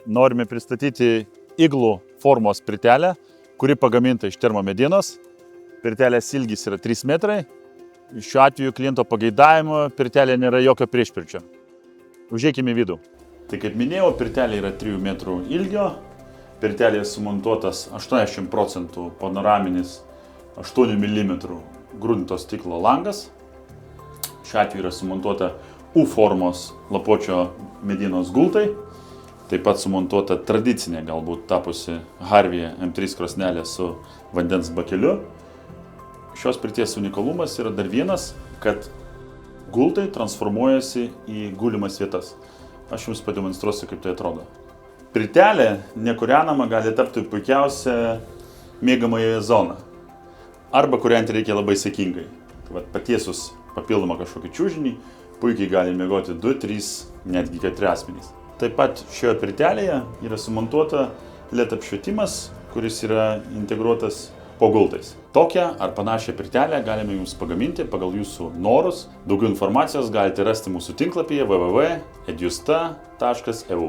Norime pristatyti iglų formos pirtelę, kuri pagaminta iš termomedienos. Pirtelės ilgis yra 3 metrai. Šiuo atveju kliento pageidavimo pirtelė nėra jokio priešpirčio. Užeikime į vidų. Tai kaip minėjau, pirtelė yra 3 metrų ilgio. Pirtelėje sumontuotas 80% panoraminis 8 mm grunto stiklo langas. Šiuo atveju yra sumontuota U formos lapuočio medienos gultai. Taip pat sumontuota tradicinė, galbūt tapusi Harvey M3 krosnelė su vandens bakeliu. Šios pirties unikalumas yra dar vienas, kad gultai transformuojasi į gulimas vietas. Aš jums pademonstruosiu, kaip tai atrodo. Pirtelė nekūrenama gali tapti puikiausia mėgamąją zoną. Arba kūrenti reikia labai sėkmingai. Patiesus papildomą kažkokį čiužinį, puikiai gali miegoti 2, 3, netgi 4 asmenys. Taip pat šioje pirtelėje yra sumontuota LED apšvietimas, kuris yra integruotas po gultais. Tokią ar panašią pirtelę galime jums pagaminti pagal jūsų norus. Daugiau informacijos galite rasti mūsų tinklapyje www.edjusta.eu.